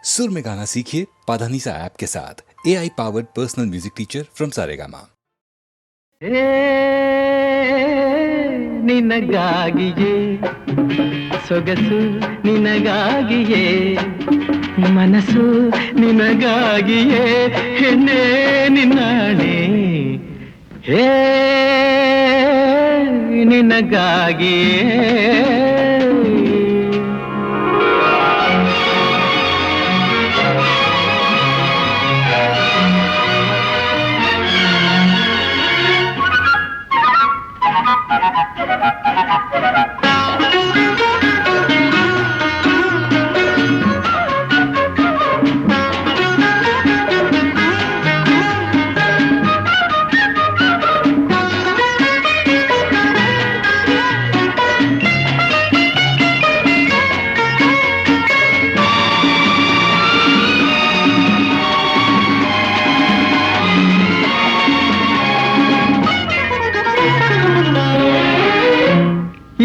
सुर में गाना सीखिए पाधानीसा ऐप के साथ। AI powered personal music teacher from Saregama. ನಿನಗಾಗಿಯೇ ಸೊಗಸು ನಿನಗಾಗಿಯೇ ಮನಸ್ಸು ನಿನಗಾಗಿಯೇ ಹೆಣ್ಣೆ ನಿನ್ನಾಣೆ ಹೇ ನಿನಗಾಗಿಯೇ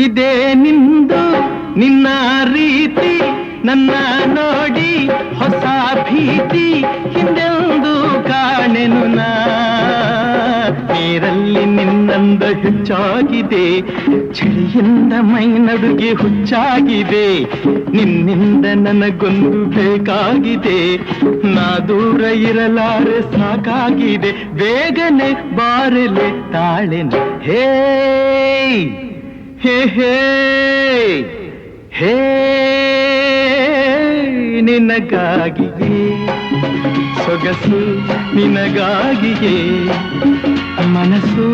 ಇದೇ ನಿಂದು ನಿನ್ನ ರೀತಿ ನನ್ನ ನೋಡಿ ಹೊಸ ಭೀತಿ ಹಿಂದೆಂದು ಕಾಣೆನು ನಾ ನೀರಲ್ಲಿ ನಿನ್ನಂದ ಹೆಚ್ಚಾಗಿದೆ ಚಳಿಯಿಂದ ಮೈ ನಡುಗೆ ಹುಚ್ಚಾಗಿದೆ ನಿನ್ನಿಂದ ನನಗೊಂದು ಬೇಕಾಗಿದೆ ನಾ ದೂರ ಇರಲಾರೆ ಸಾಕಾಗಿದೆ ಬೇಗನೆ ಬಾರಲೆ ತಾಳೆನು ಹೇ ಹೇ ಹೇ ಹೇ ನಿನಗಾಗಿಯೇ ಸೊಗಸು ನಿನಗಾಗಿಯೇ ಮನಸ್ಸು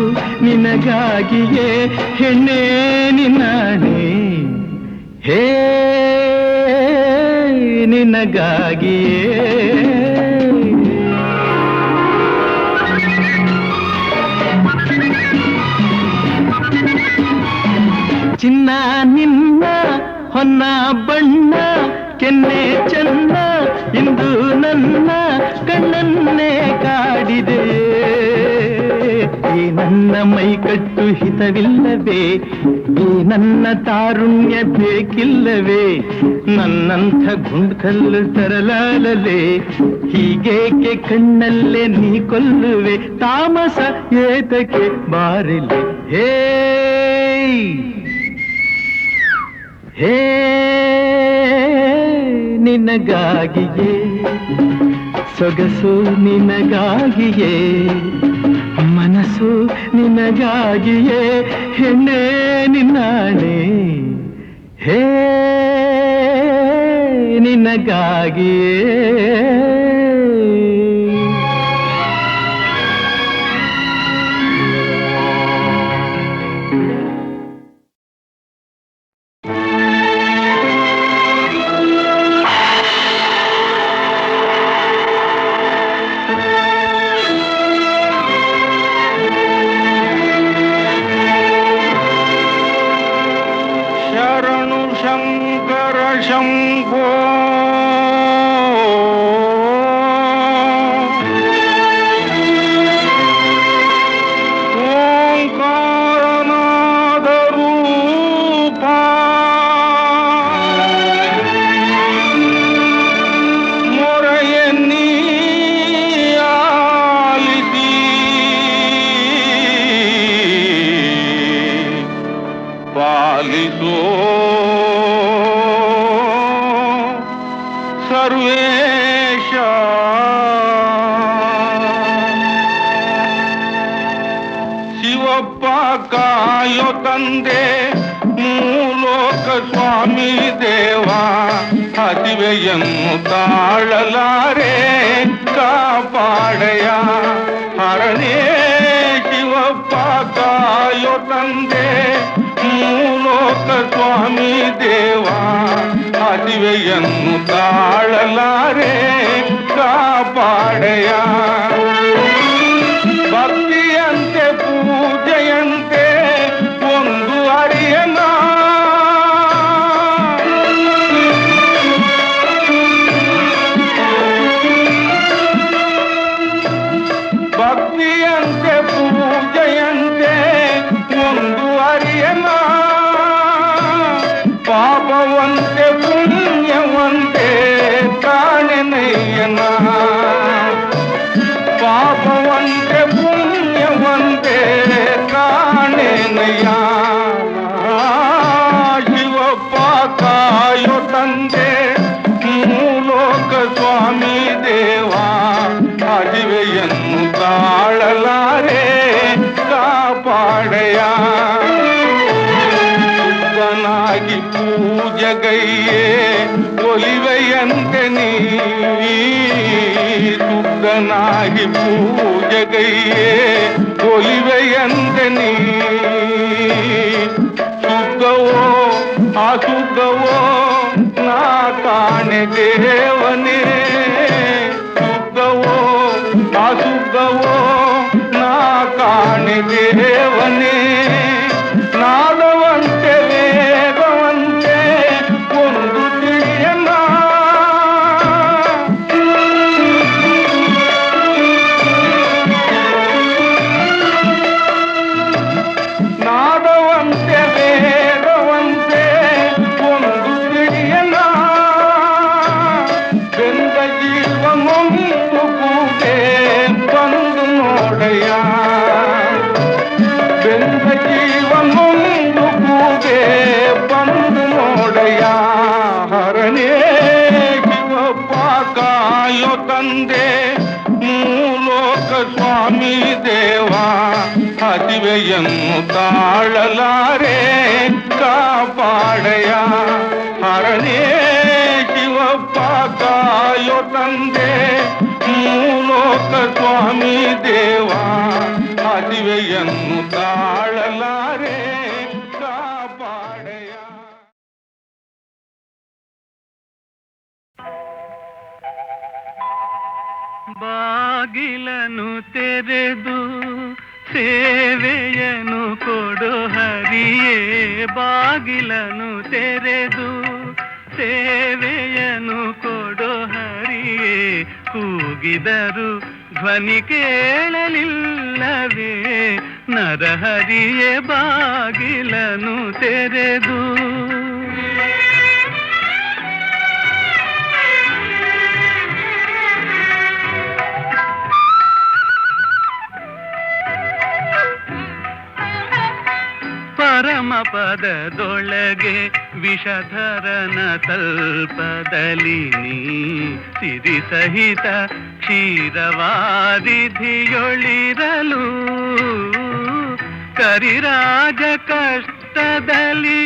ನಿನಗಾಗಿಯೇ ಹೆಣ್ಣೆ ನಿನ್ನಾಣೆ ಹೇ ನಿನಗಾಗಿಯೇ ಚಿನ್ನ ನಿನ್ನ ಹೊನ್ನ ಬಣ್ಣ ಕೆನ್ನೆ ಚೆನ್ನ ಇಂದು ನನ್ನ ಕಣ್ಣನ್ನೇ ಕಾಡಿದೆ ಈ ನನ್ನ ಮೈಕಟ್ಟು ಹಿತವಿಲ್ಲವೇ ಈ ನನ್ನ ತಾರುಣ್ಯ ಬೇಕಿಲ್ಲವೇ ನನ್ನಂಥ ಗುಂಡ್ಕಲ್ಲು ತರಲಾಲಲೆ ಹೀಗೇಕೆ ಕಣ್ಣಲ್ಲೇ ನೀ ಕೊಲ್ಲುವೆ ತಾಮಸ ಏತಕ್ಕೆ ಬಾರಿಲೆ ಹೇ ಹೇ ನಿನಗಾಗಿಯೇ ಸೊಗಸು ನಿನಗಾಗಿಯೇ ಮನಸ್ಸು ನಿನಗಾಗಿಯೇ ಹೆಣ್ಣೆ ನಿನ್ನಾಣೆ ಹೇ ನಿನಗಾಗಿಯೇ ಶಂಭೋ ಓಂಕಾರನಾದ ರೂಪ ಮೊರೆಯನ್ನೀ ಆಲಿಸಿ ಪಾಲಿಸೋ ಸರ್ವೇಶ ಶಿವಪ್ಪ ಕಾಯೋ ತಂದೆ ಮೂಲೋಕ ಸ್ವಾಮಿ ದೇವ ಹಸಿವೆಯನ್ನು ತಾಳಲಾರೆ ಕಾಪಾಡಯ ಹರನೇ ಶಿವಪ್ಪ ಕಾಯೋ ತಂದೆ ಮೂಲೋಕ ಸ್ವಾಮಿ ದೇವ ಹಸಿವೆಯನ್ನು ತಾಳಲಾರೆ ಕಾಪಾಡಯ ಭಕ್ತಿಯಂತೆ ಪೂಜೆಯಂತೆ ಒಂದು ಅರಿಯನ ಭಕ್ತಿಯಂತೆ ಪೂಜೆಯಂತೆ ಒಂದು ಅರಿಯನ ಪಾಪವಂತೆ ಪುಣ್ಯವಂತೆ ಕಾಣೆ ನೀ ಶುದ್ಧನಾಗಿ ಪೂಜೆಗೈಯೇ ಒಲಿವೆಯಂತೆ ನೀ ಶುದ್ಧವೋ ಅಶುದ್ಧವೋ ನಾ ಕಾಣೆ ದೇವನೇ ಶುದ್ಧವೋ ಅಶುದ್ಧವೋ ನಾ ಕಾಣೆ ದೇವನೇ ನಾದವಂತೆ ವೇದವಂತೆ ಒಂದು ತಿಳಿಯನ್ನ ನಾದವಂತೆ ವೇದವಂತೆ ಒಂದು ತಿಳಿಯನ್ನ ಬೆಂದ ಜೀವನೊಂದು ಕೂಗೆ ಬಂದು ನೋಡಯ್ಯ ಬೆಂದ ಜೀವನೊಂದು ಕೂಗೆ ಬಂದು ನೋಡಯ್ಯ ಹರನೇ ಶಿವಪ್ಪ ಕಾಯೋ ತಂದೆ ಮೂಲೋಕ ಸ್ವಾಮಿ ದೇವ ಹದಿವೆಯನ್ನು ತಾಳಲಾರೆ ಕಾಪಾಡಯ ಹರನೇ ಶಿವಪ್ಪ ಕಾಯೋ ತಂದೆ ಮೂಲೋಕ ಸ್ವಾಮಿ ದೇವ ಹದಿವೆಯನ್ನು ತಾಳಲಾರೆ ಕಾಪಾಡಯ ಬಾಗಿಲನು ತೆರೆದು ಸೇವೆಯನು ಕೊಡು ಹರಿಯೇ ಬಾಗಿಲನು ತೆರೆದು ಸೇವೆಯನು ಕೊಡು ಹರಿಯೇ ಕೂಗಿದರು ಧ್ವನಿ ಕೇಳಲಿಲ್ಲವೇ ನರಹರಿಯೇ ಬಾಗಿಲನು ತೆರೆದು ಪರಮ ಪದದೊಳಗೆ ವಿಷಧರನ ತಲ್ಪದಲ್ಲಿ ನೀ ಸಿರಿ ಸಹಿತ ಕ್ಷೀರವಾರಿಧಿಯೊಳಿರಲು ಕರಿರಾಜ ಕಷ್ಟದಲ್ಲಿ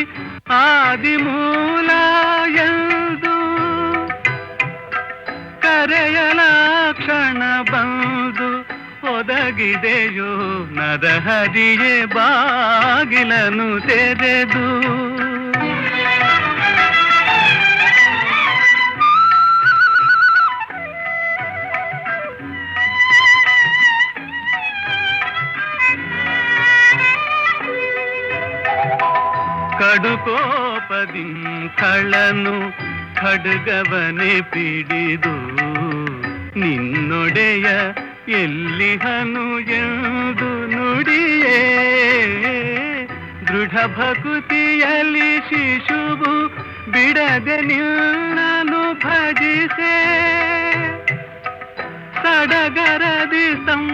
ಆದಿಮೂಲ ಎಂದು ಕರೆಯಲ ಕ್ಷಣ ಬಂದು ಒದಗಿದೆಯೋ ನರಹರಿಯೇ ಬಾಗಿಲನು ತೆರೆದು ಕಡುಕೋಪದಿಂ ಖಳನು ಖಡ್ಗವನೆ ಪಿಡಿದು ನಿನ್ನೊಡೆಯ ಎಲ್ಲಿಹನು ಎಂದು ನುಡಿಯೇ ದೃಢ ಭಕುತಿಯಲ್ಲಿ ಶಿಶುವು ಬಿಡದೆ ನಿನ್ನನು ಭಜಿಸೆ ಸಡಗರದಿ ಸ್ತಂಭದಿಂದೊಡೆದೆ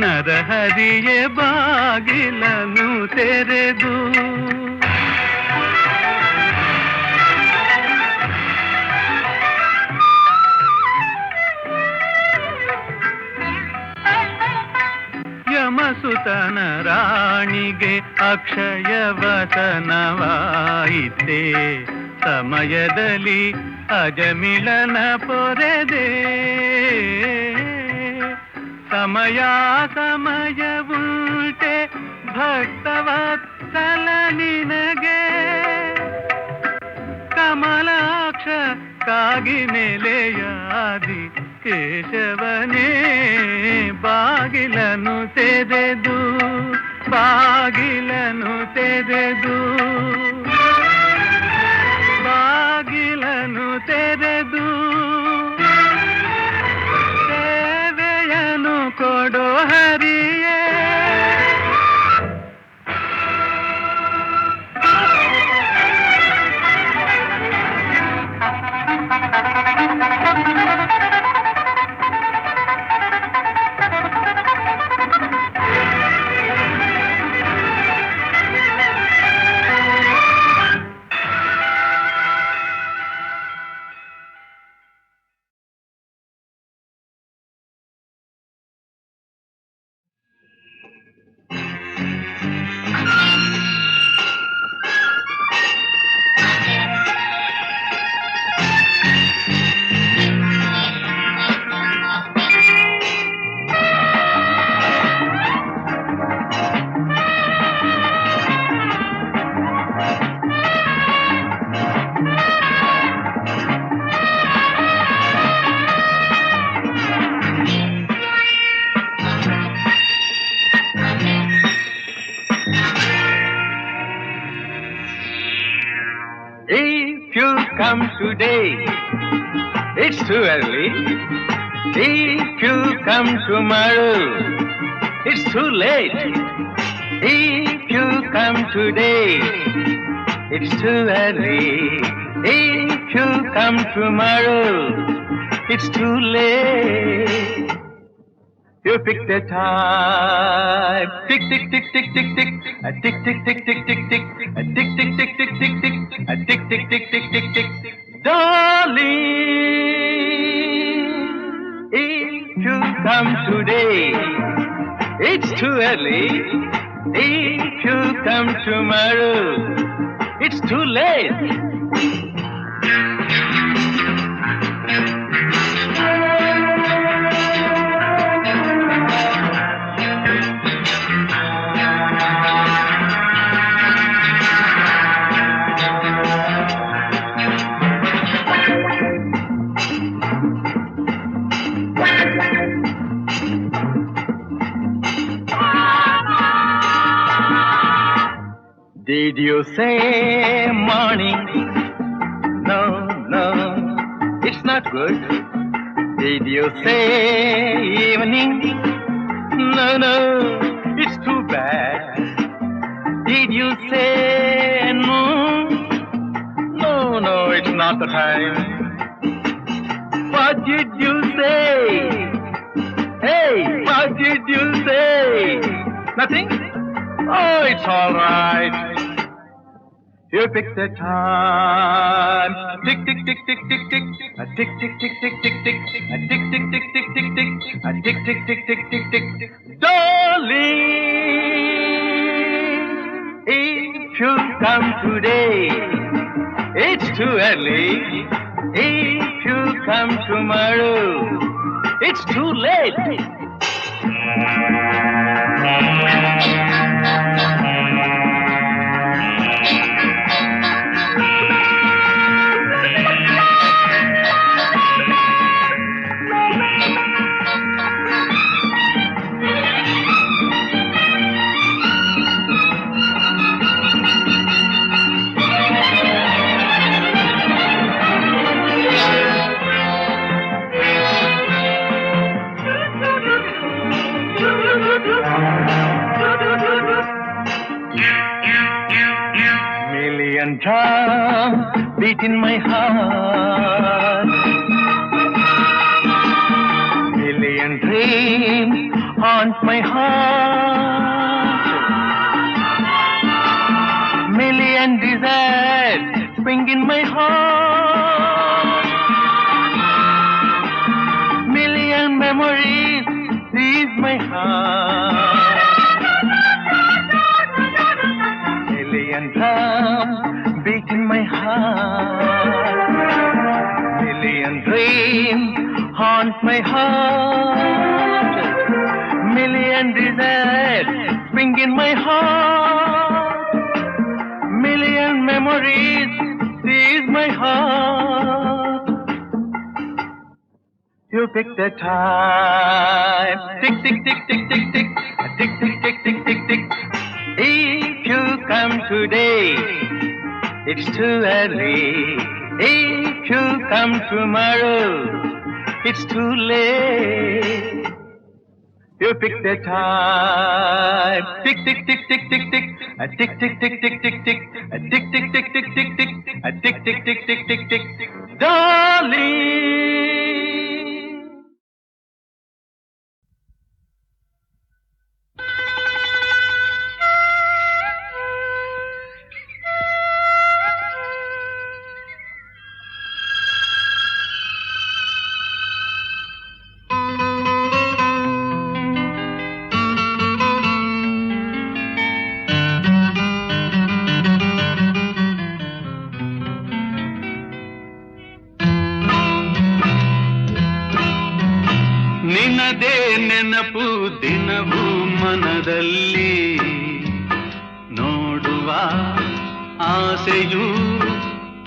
ನರಹರಿಯೇ ಬಾಗಿಲನು ತೆರೆದು ಯಮಸುತನ ರಾಣಿಗೆ ಅಕ್ಷಯವತನವಾಯಿತೆ ಸಮಯದಲ್ಲಿ ಅಜಮಿಳನ ಪೊರೆದೆ ಸಮಯ ಸಮಯವುಂಟೆ ಭಕ್ತವತ್ಸಲ ನಿನಗೆ ಕಮಲಾಕ್ಷ ಕಾಗಿ ನೆಲೆಯಾದಿ ಕೇಶವನೇ ಬಾಗಿಲನು ತೆರೆದು ಬಾಗಿಲನು ತೆರೆದು ಬಾಗಿಲನು ತೆರೆದು ಸೇವೆಯನು ಕೊಡೋ ಹರಿಯೇ come today, it's too early. If you come tomorrow, it's too late. If you come today, it's too early. If you come tomorrow, it's too late. You pick the time. Tick, tick, tick, tick, tick, tick. A tick, tick, tick, tick, tick, tick. A tick, tick, tick, tick, tick, tick. A tick, tick, tick, tick, tick, tick. Darling, if you come today, it's too early. If you come tomorrow, it's too late. Did you say morning? No, no, it's not good. Did you say evening? No, no, it's too bad. Did you say noon? No, no, it's not the time. What did you say? Hey, what did you say? Nothing? Oh, it's all right. You pick the time. Tick, tick, tick, tick, tick, tick. A tick, tick, tick, tick, tick, tick. A tick, tick, tick, tick, tick, tick. A tick, tick, tick, tick, tick, tick. Darling, if you come today, it's too early. If you come tomorrow, it's too late. Million drums beat in my heart. Million dreams haunt my heart. Million desires spring in my heart. Million memories seize my heart. Million drums beat in my heart. Million dreams haunt my heart. Million desires spring in my heart. Million memories seize my heart. You pick the time. Tick, tick, tick, tick, tick, tick. Tick, tick, tick, tick, tick, tick. If you come today, it's too early. If you come tomorrow, it's too late. You pick the time. Tick, tick, tick, tick, tick, tick. A tick, tick, tick, tick, tick, tick. A tick, tick, tick, tick, tick, tick. A tick, tick, tick, tick, tick, tick. Darling. ನಿನದೇ ನೆನಪು ದಿನವೂ ಮನದಲ್ಲಿ ನೋಡುವ ಆಸೆಯು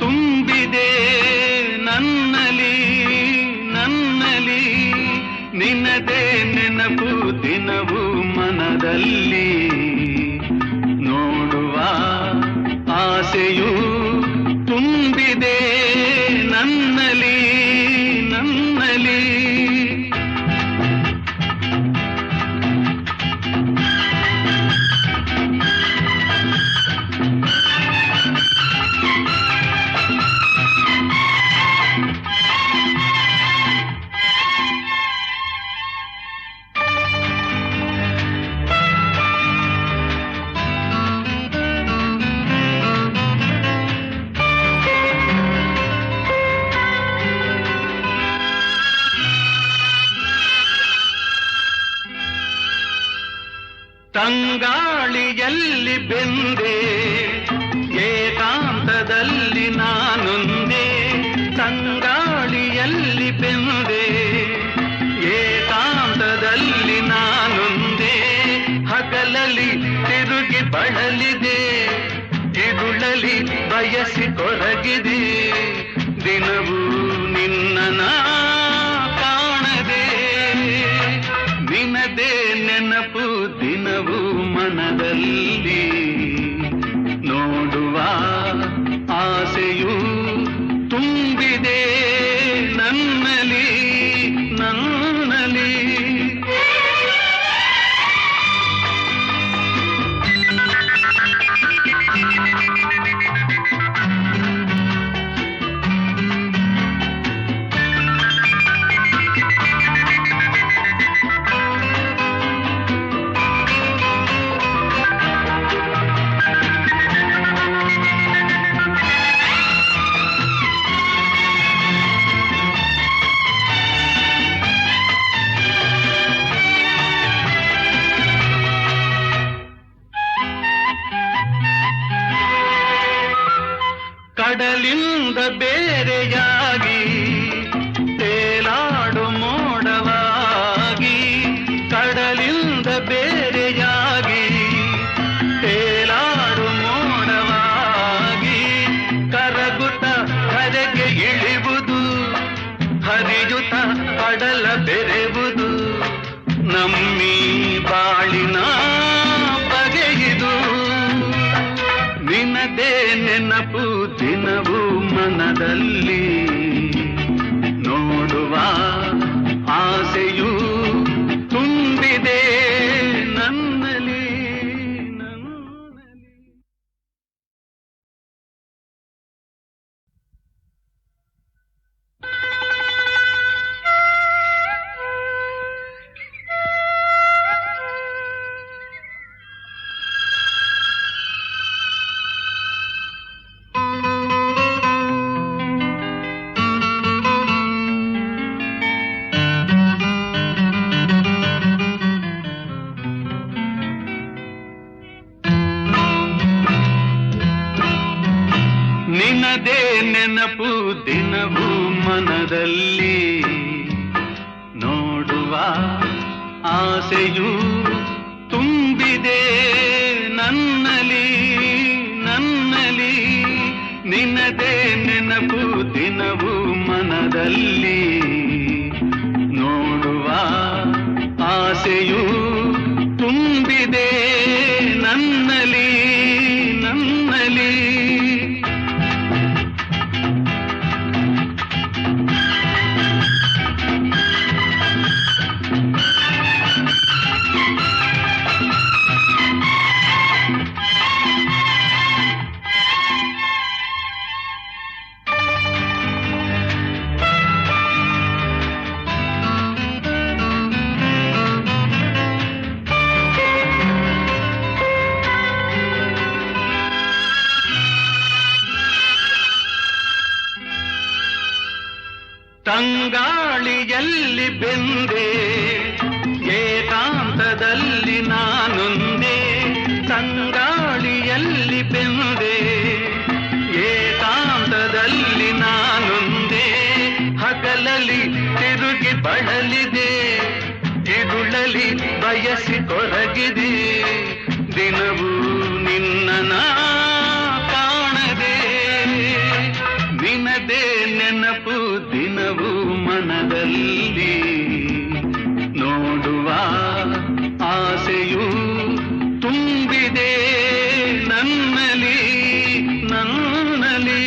ತುಂಬಿದೆ ನನ್ನಲಿ ನನ್ನಲಿ ನಿನದೇ ನೆನಪು ದಿನವೂ ಮನದಲ್ಲಿ ನೋಡುವ ಆಸೆಯು ತುಂಬಿದೆ ನನ್ನಲಿ ನನ್ನಲಿ. ತಂಗಾಳಿಯಲ್ಲಿ ಬೆಂದೆ ಏಕಾಂತದಲ್ಲಿ ನಾನೊಂದೇ. ತಂಗಾಳಿಯಲ್ಲಿ ಬೆಂದೆ ಏಕಾಂತದಲ್ಲಿ ನಾನೊಂದೇ. ಹಗಲಲ್ಲಿ ತಿರುಗಿ ಬಳಲಿದೆ, ಇರುಳಲಿ ಬಯಸಿ ಕೊರಗಿದೆ. ದಿನವೂ ನಿನ್ನ ಕಾಣದೆ, ನಿನದೇ ನೆನಪು ದಿನವೂ ಮನದಲ್ಲಿ. ನೋಡುವ ಆಸೆಯು ತುಂಬಿದೆ ನನ್ನಲಿ ನನ್ನಲಿ. ಕಡಲಿಂದ ಬೇರೆಯಾಗಿ ತೇಲಾಡು ಮೋಡವಾಗಿ. ಕಡಲಿಂದ ಬೇರೆಯಾಗಿ ತೇಲಾಡು ಮೋಡವಾಗಿ. ಕರಗುತ್ತ ಕರೆಗೆ ಇಳಿವುದು, ಹರಿಯುತ್ತ ಕಡಲ ಬೆರೆವುದು. ನಮ್ಮಿ ಬಾಳಿನ ಬಗೆಯಿದು. ನಿನದೇ ನೆನಪು ದಿನವೂ ಮನದಲ್ಲಿ. ನೋಡುವ ಆಸೆಯು ತುಂಬಿದೆ ನನ್ನಲಿ ನನ್ನಲಿ. ನಿನದೇ ನೆನಪು ದಿನವೂ ಮನದಲ್ಲಿ. ನೋಡುವ ಆಸೆಯು ತುಂಬಿದೆ ನನ್ನಲಿ ನನ್ನಲಿ. ನಿನದೇ ನೆನಪು ದಿನವೂ ಮನದಲ್ಲಿ. ನೋಡುವ ಆಸೆಯು ತುಂಬಿದೆ ನನ್ನಲಿ ನನ್ನಲಿ. ತಂಗಾಳಿಯಲ್ಲಿ ಬೆಂದೆ ಏಕಾಂತದಲ್ಲಿ ನಾನೊಂದೇ. ತಂಗಾಳಿಯಲ್ಲಿ ಬೆಂದೆ ಏಕಾಂತದಲ್ಲಿ ನಾನೊಂದೇ. ಹಗಲಲ್ಲಿ ತಿರುಗಿ ಬಳಲಿದೆ, ಇರುಳಲಿ ಬಯಸಿ ಕೊರಗಿದೆ. ದಿನವೂ ನಿನ್ನ ಕಾಣದೆ, ನಿನದೇ ನೆನಪು ದಿನವೂ ಮನದಲ್ಲಿ. ನೋಡುವ ಆಸೆಯು ತುಂಬಿದೆ ನನ್ನಲಿ ನನ್ನಲಿ.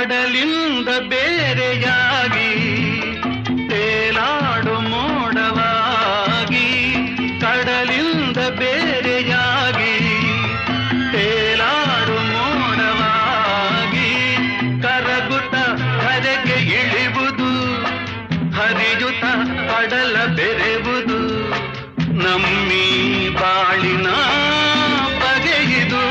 ಕಡಲಿಂದ ಬೇರೆಯಾಗಿ ತೇಲಾಡು ಮೋಡವಾಗಿ, ಕಡಲಿಂದ ಬೇರೆಯಾಗಿ ತೇಲಾಡು ಮೋಡವಾಗಿ, ಕರಗುತ್ತ ಕರೆಗೆ ಇಳಿವುದು, ಹರಿಯುತ್ತ ಕಡಲ ಬೆರೆವುದು, ನಮ್ಮಿ ಬಾಳಿನ ಬಗೆಯಿದು.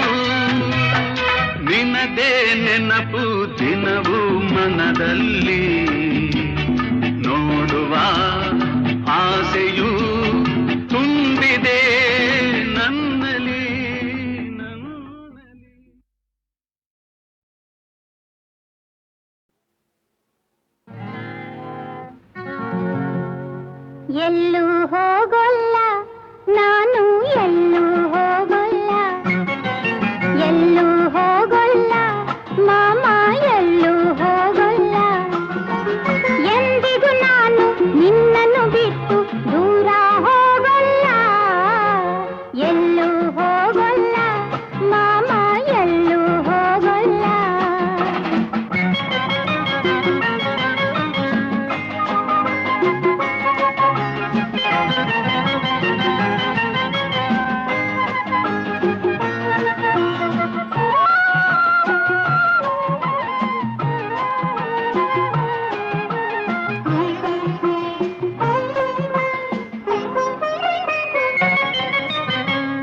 ನಿನದೇ ನೆನಪು ದಿನವೂ ಮನದಲ್ಲಿ, ನೋಡುವ ಆಸೆಯೂ ತುಂಬಿದೆ ನನ್ನಲ್ಲಿ. ಎಲ್ಲೂ ಹೋಗೋಲ್ಲ ನಾನು, ಎಲ್ಲೂ ಹೋಗೋಲ್ಲ, ಎಲ್ಲೂ ಹೋಗೋಲ್ಲ ಮಾಮ, ಎಲ್ಲೂ ಹೋಗೋಲ್ಲ. ಎಂದಿಗೂ ನಾನು ನಿನ್ನನ್ನು ಬಿಟ್ಟು ದೂರ ಹೋಗೋಲ್ಲ, ಎಲ್ಲೂ ಹೋಗೋಲ್ಲ ಮಾಮ, ಎಲ್ಲೂ ಹೋಗೋಲ್ಲ.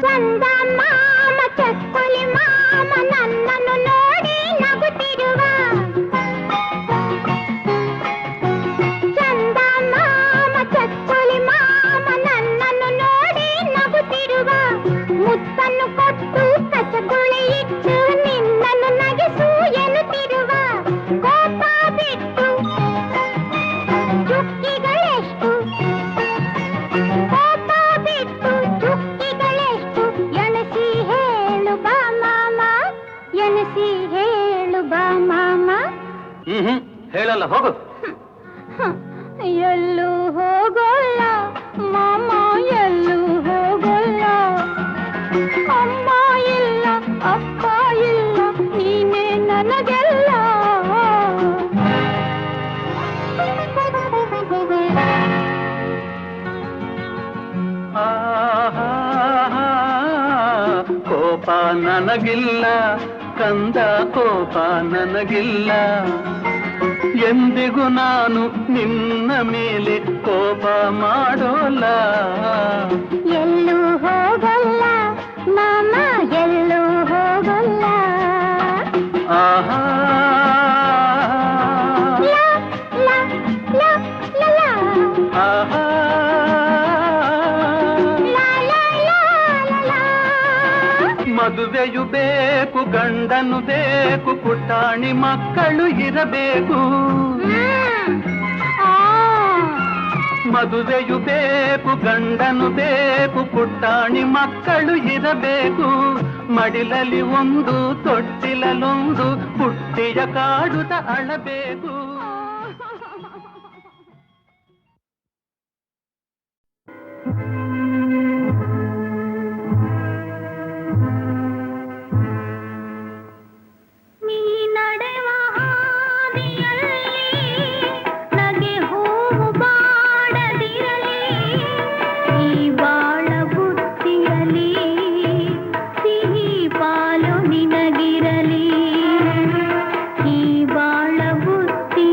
ಚಂದ ಮಾಮ, ಚಕ್ಕುಲಿ ಮಾಮ ನನ್ನನ್ನು ನೋಡಿ ನಗುತ್ತಿರುವ, ಚಂದ ಮಾಮ, ಚಕ್ಕುಲಿ ಮಾಮ ನನ್ನನ್ನು ನೋಡಿ ನಗುತ್ತಿರುವ, ಮುತ್ತನ್ನು ಕೊಟ್ಟು ಕಚಗುಳಿ ಇಟ್ಟು ನಿನ್ನನ್ನು ನಗಿಸು ಎನ್ನುತ್ತಿರುವ, ಕೋಪ ಬಿಟ್ಟು ಚುಕ್ಕಿಗಳೆಷ್ಟು, ಕೋಪ ಬಿಟ್ಟು ಚುಕ್ಕಿಗಳೆಷ್ಟು, ಎಣಸಿ ಹೇಳು ಬಾ ಮಾಮ, ಎಣಸಿ ಹೇಳು ಬಾ ಮಾಮ. ಹೇಳಲ್ಲ, ಹೋಗು. ಎಲ್ಲೂ ಹೋಗೋಲ್ಲ ಮಾಮ, ಎಲ್ಲೂ ಹೋಗೋಲ್ಲ. ಅಮ್ಮ ಇಲ್ಲ, ಅಪ್ಪ ಇಲ್ಲ, ನೀನೇ ನನಗೆಲ್ಲ. ಕೋಪ ನನಗಿಲ್ಲ ಕಂದ, ಕೋಪ ನನಗಿಲ್ಲ. ಎಂದಿಗೂ ನಾನು ನಿನ್ನ ಮೇಲೆ ಕೋಪ ಮಾಡೋಲ್ಲ. ಎಲ್ಲೂ ಹೋಗೋಲ್ಲ ಮಾಮ, ಎಲ್ಲೂ ಹೋಗೋಲ್ಲ. ಆಹಾ ಲಾ, ಲಾ, ಲಾ, ಲಾ, ಲಾ. ಆಹಾ ಲಾ, ಲಾ, ಲಾ, ಲಾ, ಲಾ. ಮದುವೆಯು ಬೇಕು, ಗಂಡನು ಬೇಕು, ಪುಟಾಣಿ ಮಕ್ಕಳು ಇರಬೇಕು. ಮದುವೆಯು ಬೇಕು, ಗಂಡನು ಬೇಕು, ಪುಟಾಣಿ ಮಕ್ಕಳು ಇರಬೇಕು. ಮಡಿಲಲ್ಲಿ ಒಂದು, ತೊಟ್ಟಿಲಲ್ಲೊಂದು, ಪುಟ್ಟಿಯ ಕಾಡುತ್ತ ಅಳಬೇಕು. ನೀ ನಡೆವ ಹಾದಿಯಲ್ಲಿ ನಗೆ ಹೂವು ಬಾಡದಿರಲಿ, ಈ ಬಾಳ ಬುತ್ತಿಯಲಿ ಸಿಹಿ ಪಾಲು ನಿನಗಿರಲಿ, ಈ ಬಾಳ ಬುತ್ತಿ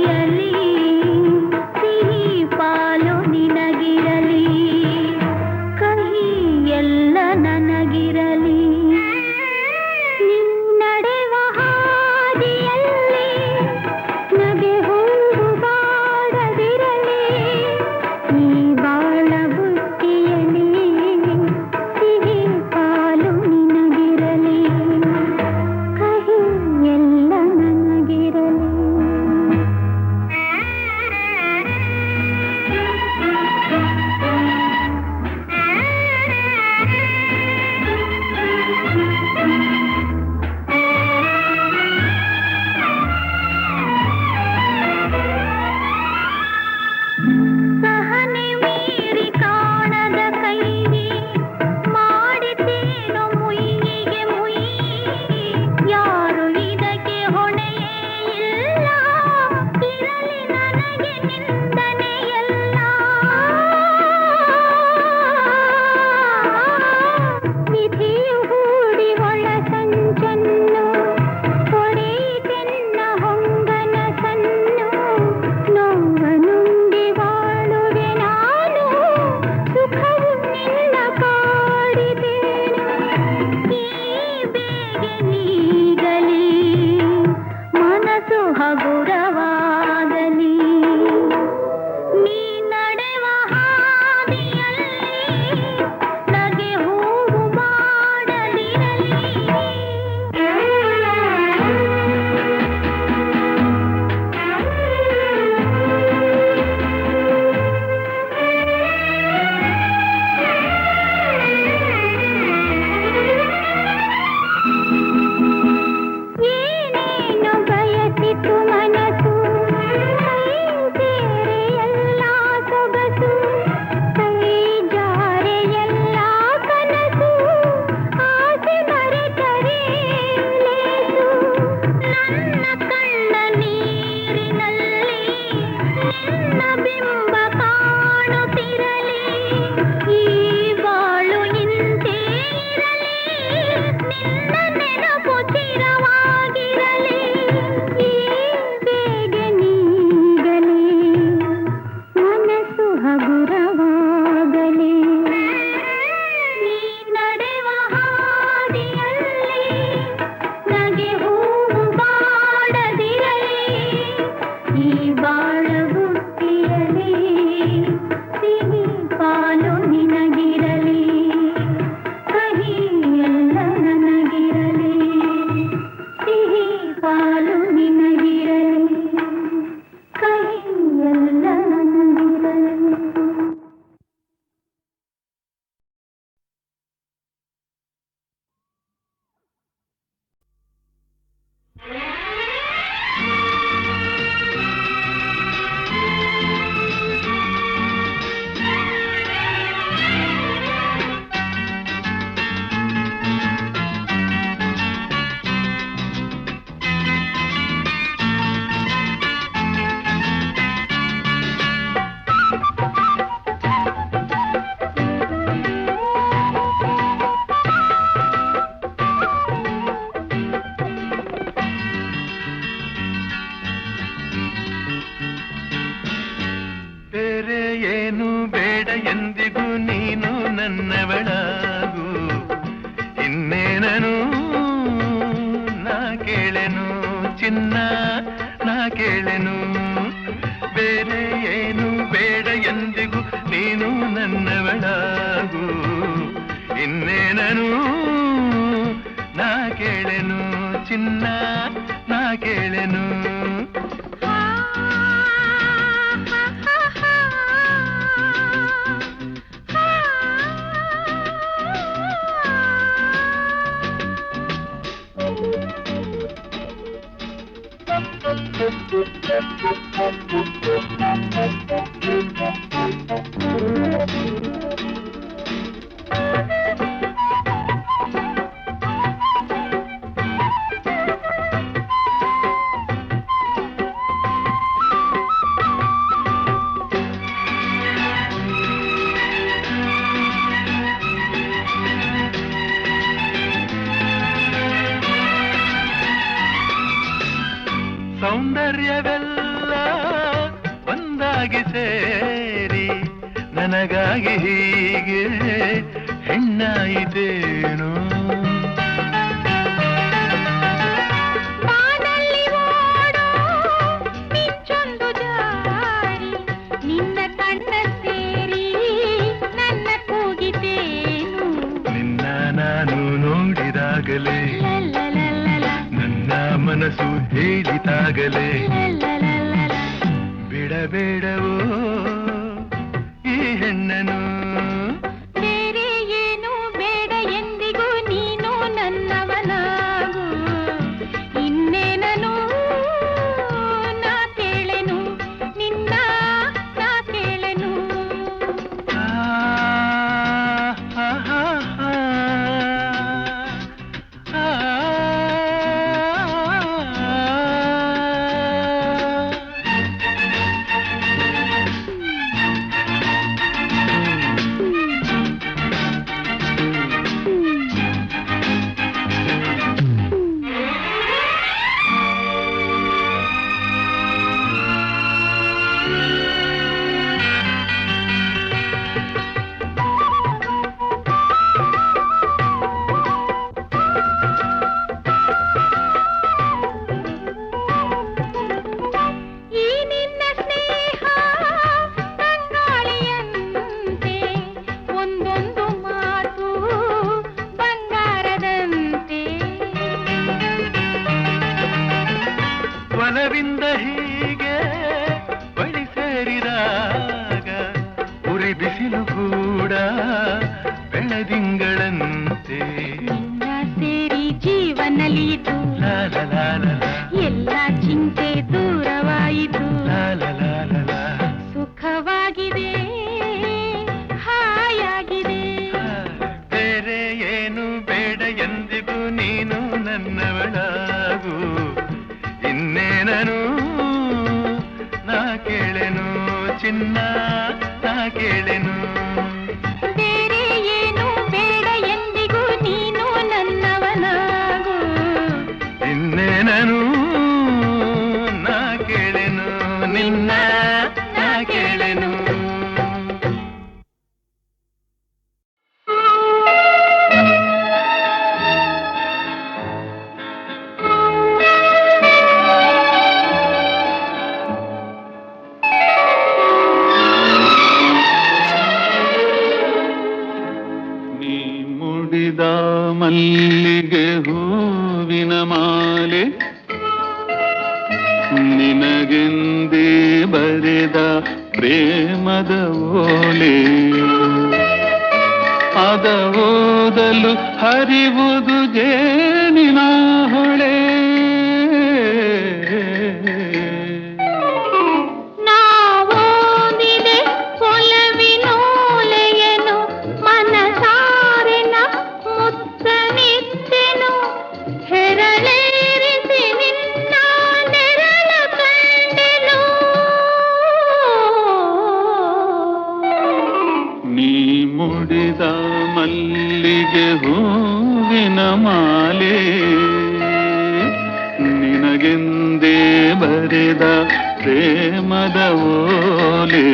ಕೇಳೆನು ಬೇರೆ ಏನು ಬೇಡ ಎಂದಿಗೂ ನೀನು ನನ್ನವಳಾಗು ಇನ್ನೇನನು ನಾ ಕೇಳೆನು ಚಿನ್ನ ನಾ ಕೇಳೆನು ಸೌಂದರ್ಯವೆಲ್ಲ ಒಂದಾಗಿ ಸೇರಿ ನನಗಾಗಿ ಹೀಗೆ ಹೆಣ್ಣಾಯಿತೇನು ಬಾನಲ್ಲಿ ಓಡೋ ಮಿಂಚೊಂದು ಜಾರಿ ನಿನ್ನ ಕಣ್ಣ ಸೇರಿ ನನ್ನ ಕೂಗಿತೇನು ನಿನ್ನ ನಾನು ನೋಡಿದಾಗಲೇ ನನ್ನ ಮನಸ್ಸು ಹೇಳಿದಾಗಲೇ ಬಿಡಬೇಡವೋ ಈ ಹೆಣ್ಣನು ಬೇರೆ ಏನು ಬೇಡ ಎಂದಿಗೂ ನೀನು ನನ್ನವನಾಗು ಇನ್ನೇನನು ನಾ ಕೇಳೆನು ನಿನ್ನ ನಾ ಕೇಳೆನು ಒಲವಿಂದ ಹೀಗೆ ಬಳಿ ಸೇರಿದಾಗ ಉರಿ ಬಿಸಿಲು ಕೂಡ ಬೆಳದಿಂಗಳಂತೆ ಸೇರಿ ಜೀವನಲಿತು ಎಲ್ಲ ಚಿಂತೆ ದೂರವಾಯಿತು ಸುಖವಾಗಿದೆ ಹಾಯಾಗಿದೆ ಬೇರೆ ಏನು ಬೇಡ ಎಂದಿಗೂ ನೀನು ನನ್ನವಳಾಗು ಇನ್ನೇನನು ನಾ ಕೇಳೆನು ಚಿನ್ನ ನಾ ಕೇಳೆನು ಬೇರೆ ಏನು ಬೇಡ ಎಂದಿಗೂ ನೀನು ನನ್ನವನಾಗು ಇನ್ನೇನನು ನಾ ಕೇಳೆನು ನಿನ್ನ ನಾ ಕೇಳೆನು ಮಲ್ಲಿಗೆ ಹೂವಿನ ಮಾಲೆ ನಿನಗೆಂದೇ ಬರೆದ ಪ್ರೇಮದ ಓಲೆ ಅದ ಓದಲು ಹರಿವುದು ಜೇನಿನ ಹೊಳೆ ಮುಡಿದ ಮಲ್ಲಿಗೆ ಹೂವಿನ ಮಾಲೆ ನಿನಗೆಂದೇ ಬರೆದ ಪ್ರೇಮದ ಓಲೆ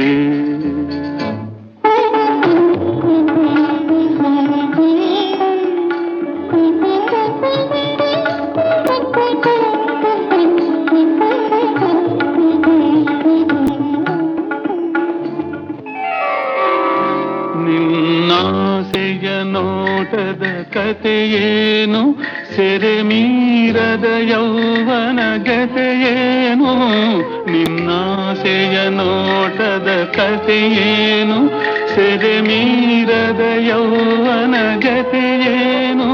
ನೋಟದ ಕಥೆಯೇನು, ಸೆರೆ ಮೀರದ ಯೌವನ ಗತೆಯೇನು, ನಿನ್ನಾಸೆಯ ನೋಟದ ಕಥೆಯೇನು, ಸೆರೆ ಮೀರದ ಯೌವನ ಗತೆಯೇನು,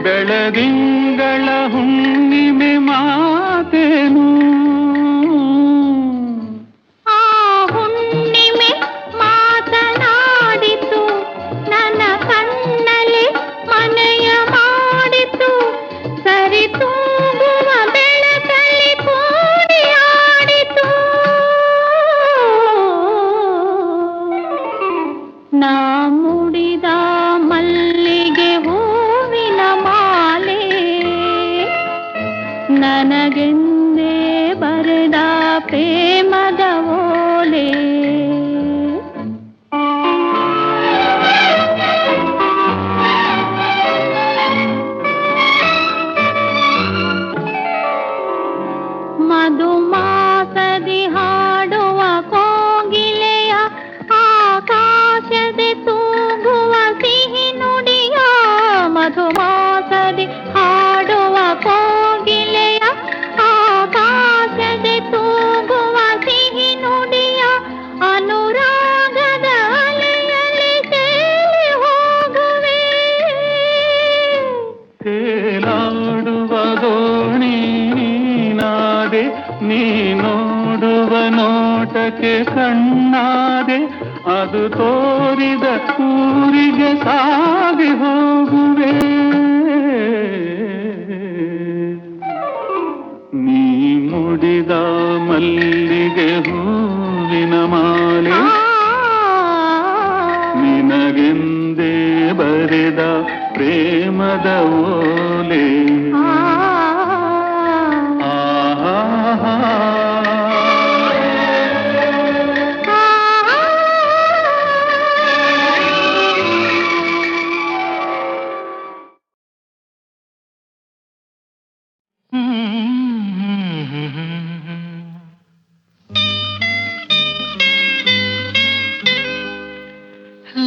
ಬೆಳದಿಂಗಳ ಹುಣ್ಣಿಮೆ ಮಾತೇನು. ಆ ಹುಣ್ಣಿಮೆ ಮಾತನಾಡಿತು, ನನ್ನ ಕಣ್ಣಲ್ಲಿ ಮನೆಯ ಮಾಡಿತು, ಸರಿ ತೂಗುವ ಬೆಳಕಲ್ಲಿ ಕೂಡಿ ಆಡಿತು. ನಾ ಮುಡಿದ ಮಲ್ಲಿಗೆ ಹೂವಿನ ಮಾಲೆ, ನನಗೆಂದೇ ಬರೆದ ಪ್ರೇಮದ ಓಲೆ. ಮಧುಮಾಸದಿ ಹಾಡುವ ಕೋಗಿಲೆಯ, ಆಕಾಶದಿ ತೂಗುವ ಸಿಹಿ ನುಡಿಯ. ಮಧುಮಾಸದಿ ಹಾಡುವ ಕೋಗಿಲೆಯ, ಆಕಾಶದಿ ತೂಗುವ ಸಿಹಿ ನುಡಿಯ. ಅನುರಾಗದ ಅಲೆಯಲ್ಲಿ ತೇಲಿ ಹೋಗುವೆ. ತೇಲಾಡುವ ದೋಣಿ ನೀನಾದೆ, ನೀ ನೋಡುವ ನೋಟಕ್ಕೆ ಕಣ್ಣಾದೆ, ಅದು ತೋರಿದ ಊರಿಗೆ ಸಾಗಿ ಹೋಗುವೆ. ನೀ ಮುಡಿದ ಮಲ್ಲಿಗೆ ಹೂವಿನ ಮಾಲೆ, ನಿನಗೆಂದೇ ಬರೆದ ಪ್ರೇಮದ ಓಲೆ.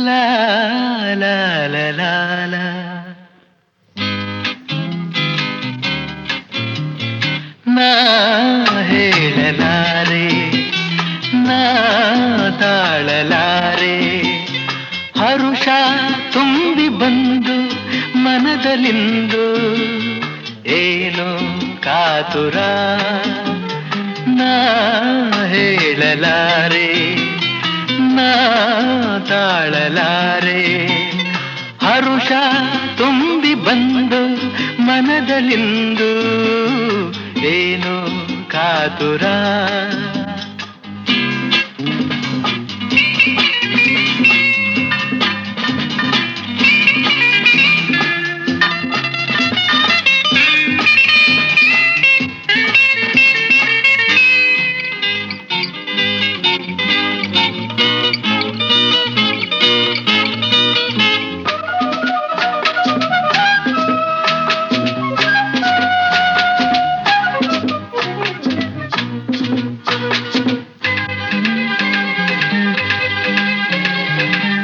ಲಾ ಲಾ ಲಾ ಲಾ ಲಾ. ನಾ ಹೇಳಲಾರೆ, ನಾ ತಾಳಲಾರೆ, ಹರುಷ ತುಂಬಿ ಬಂದು ಮನದಲ್ಲಿಂದು, ಏನು ಕಾತುರ. ನಾ ಹೇಳಲಾರೆ, ನಾ ತಾಳಲಾರೆ, ಹರುಷ ತುಂಬಿ ಬಂದು ಮನದಲ್ಲಿಂದು, ಏನು ಕಾತುರ.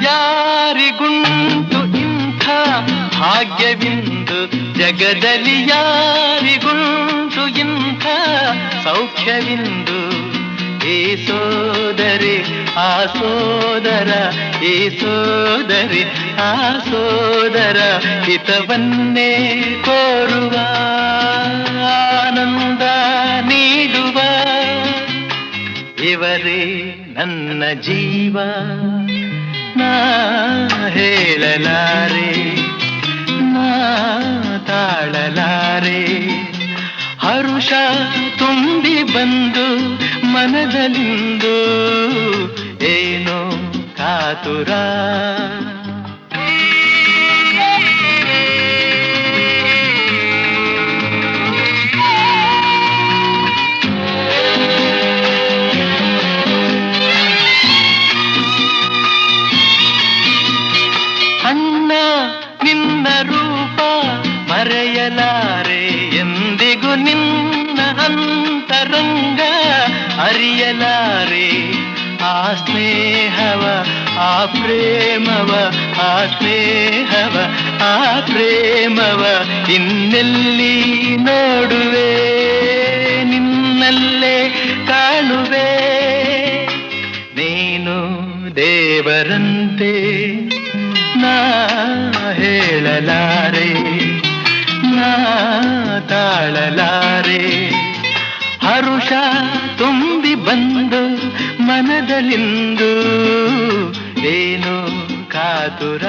ಯಾರಿಗುಂಟು ಇಂಥ ಭಾಗ್ಯವಿಂದು, ಜಗದಲ್ಲಿ ಯಾರಿಗುಂಟು ಇಂಥ ಸೌಖ್ಯವಿಂದು. ಈ ಸೋದರಿ ಆ ಸೋದರ, ಈ ಸೋದರಿ ಆ ಸೋದರ, ಹಿತವನ್ನೇ ಕೋರುವ, ಆನಂದ ನೀಡುವ, ಇವರೇ ನನ್ನ ಜೀವ. ನಾ ಹೇಳಲಾರೆ, ನಾ ತಾಳಲಾರೆ, ಹರುಷ ತುಂಬಿ ಬಂದು ಮನದಲ್ಲಿಂದು, ಏನೋ ಕಾತುರ. ಅಣ್ಣ ನಿನ್ನ ರೂಪ ಮರೆಯಲಾರೆ, ಎಂದಿಗೂ ನಿನ್ನ ಅಂತರಂಗ ಅರಿಯಲಾರೆ. ಆ ಸ್ನೇಹವ ಆ ಪ್ರೇಮವ ಆ ಸ್ನೇಹವ ಆ ಪ್ರೇಮವ ಇನ್ನೆಲ್ಲಿ ನೋಡುವೆ ನಿನ್ನಲ್ಲೇ ಕಾಣುವೆ ನೀನು ದೇವರಂತೆ ನಾ ಹೇಳಲಾರೆ ನಾ ತಾಳಲಾರೆ ಹರುಷ ತುಂಬಿ ಬಂದು ಮನದಲ್ಲಿಂದು ಏನು ಕಾತುರ